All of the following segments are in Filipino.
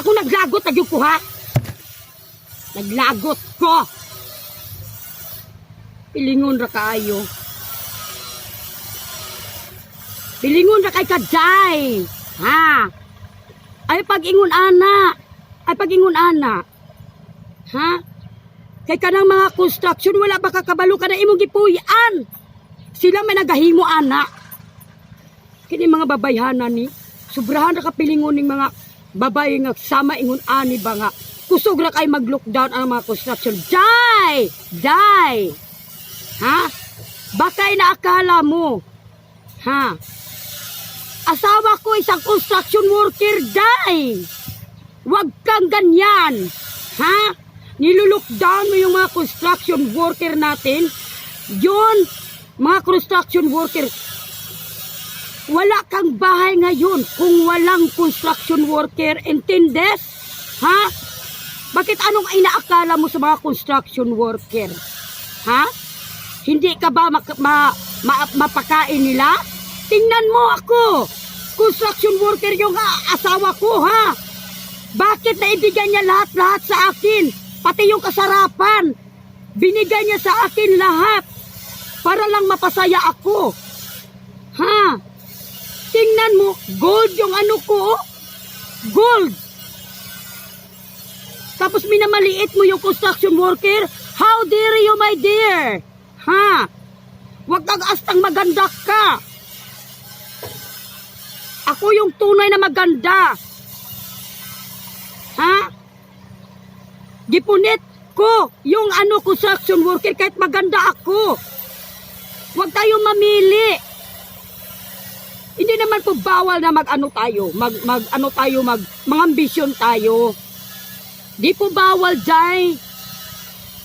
Ako naglagot na ko ha. Naglagot ko. Pilingon ra kaayo. Pilingon ra kay kaday. Ha? Ay pag-ingon ana. Ay pag-ingon ana. Ha? Kay kanang mga construction wala ba kakabalo ka na imong gipuy-an. Sila may nagahimo ana. Kini mga babayhanan ni sobrahan ra ka pilingon ning mga babay nga sama ingon ani ba nga kusog ra kay mag-lockdown ang mga construction. Die. Ha? Bakay na akala mo. Ha? Asawa ko isang construction worker, die. Wag kang ganyan. Ha? Nilolockdown mo yung mga construction worker natin. Yun, mga construction worker. Wala kang bahay ngayon kung walang construction worker. Intindes? Ha? Bakit anong inaakala mo sa mga construction worker? Ha? Hindi ka ba mapakain nila? Tingnan mo ako. Construction worker yung asawa ko, ha? Bakit naibigay niya lahat-lahat sa akin? Pati yung kasarapan. Binigay niya sa akin lahat. Para lang mapasaya ako. Ha? Tingnan mo, gold yung ano ko. Gold. Tapos minamaliit mo yung construction worker. How dare you, my dear? Ha? Huwag kang astang maganda ka. Ako yung tunay na maganda. Ha? Gipunit ko yung ano construction worker kahit maganda ako. Huwag tayong mamili. Hindi naman po bawal na mag-ano tayo. Mag-ambisyon tayo. Di po bawal, Jai.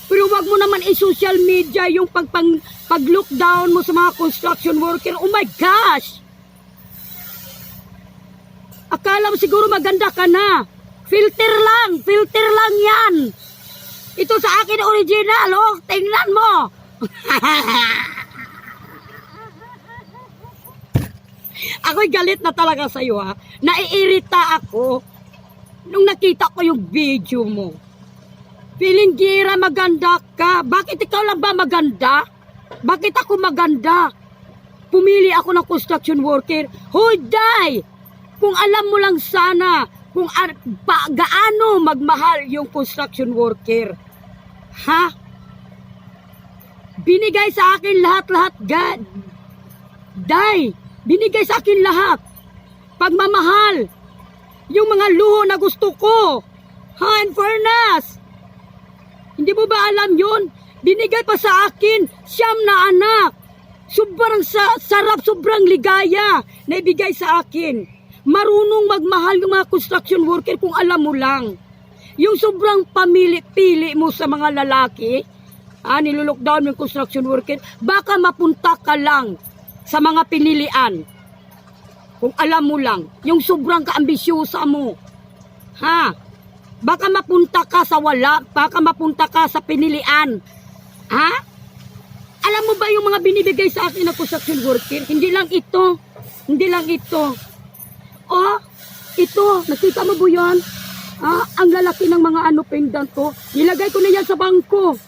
Pero wag mo naman i-social media yung pag-lockdown mo sa mga construction worker. Oh my gosh! Akala mo siguro maganda ka na. Filter lang yan. Ito sa akin original, oh. Tingnan mo. Ako'y galit na talaga sa'yo, ha. Naiirita ako nung nakita ko yung video mo. Feeling gira maganda ka. Bakit ikaw lang ba maganda? Bakit ako maganda? Pumili ako ng construction worker. Hoy, die! Kung alam mo lang sana kung gaano magmahal yung construction worker. Ha? Binigay sa akin lahat-lahat, God. Die! Binigay sa akin lahat. Pagmamahal. Yung mga luho na gusto ko. Ha, in fairness. Hindi mo ba alam yun? Binigay pa sa akin 9 na anak. Sobrang sarap, sobrang ligaya na ibigay sa akin. Marunong magmahal yung mga construction worker kung alam mo lang. Yung sobrang pamili-pili mo sa mga lalaki, nilolockdown mo yung construction worker, baka mapunta ka lang sa mga pinilian. Kung alam mo lang, yung sobrang kaambisyosa mo. Ha? Baka mapunta ka sa wala, baka mapunta ka sa pinilian. Ha? Alam mo ba yung mga binibigay sa akin na construction worker? Hindi lang ito. Hindi lang ito. Oh, ito. Nakita mo ba yan? Ang lalaki ng mga pendant ko. Nilagay ko na yan sa bangko.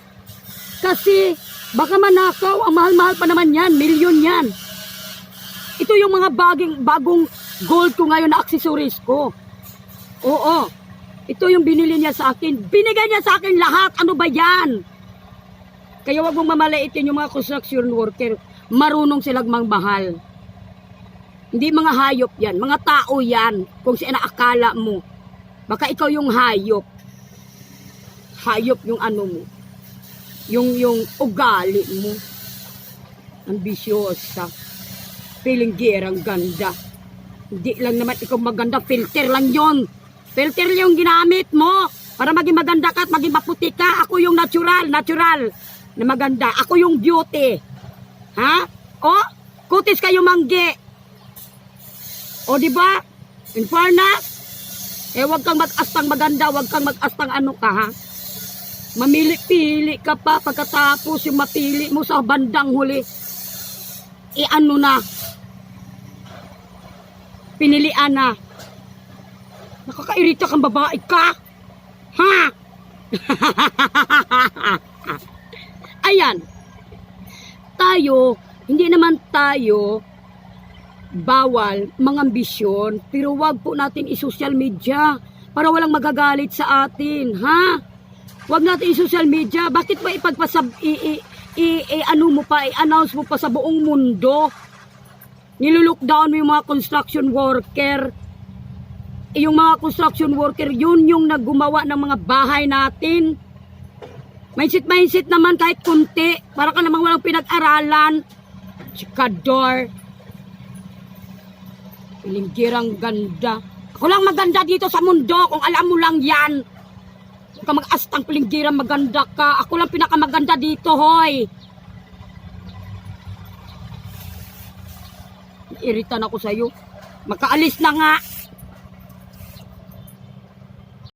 Kasi, baka manakaw. Ang mahal-mahal pa naman yan. Milyon yan. Ito yung mga bagong gold ko ngayon na accessories ko. Oo. Ito yung binili niya sa akin. Binigay niya sa akin lahat. Ano ba yan? Kaya wag mong mamalaitin yung mga construction worker. Marunong silang magmahal. Hindi mga hayop yan. Mga tao yan. Kung akala mo. Baka ikaw yung hayop. Hayop yung ano mo. Yung ugali mo. Ambisyosa. Feeling girang ganda. Hindi lang naman ikaw maganda. Filter lang yon. Filter yung ginamit mo para maging maganda ka at maging maputi ka. Ako yung natural na maganda. Ako yung beauty. Ha? O? Kutis kayo manggi. O diba? In fairness, wag kang mag-astang maganda, wag kang mag-astang ano ka, ha? Mamili-pili ka pa pagkatapos yung mapili mo sa bandang huli. Ano na? Pinilian na. Nakakairita kang babae ka. Ha? Ayan. Tayo, hindi naman tayo bawal mangambisyon, pero wag po natin i-social media para walang magagalit sa atin, ha? Wag natin i-social media. Bakit ba ano mo pa, i-announce mo pa sa buong mundo? Nilulockdown mo yung mga construction worker. Yung mga construction worker, yun yung naggumawa ng mga bahay natin. Mindset naman kahit kunti. Para ka namang walang pinag-aralan. Chikador. Pilinggirang ganda. Ako lang maganda dito sa mundo, kung alam mo lang yan. Huwag ka mag-astang pilinggirang maganda ka. Ako lang pinakamaganda dito, hoy. Nairitan ako sa'yo. Makaalis na nga.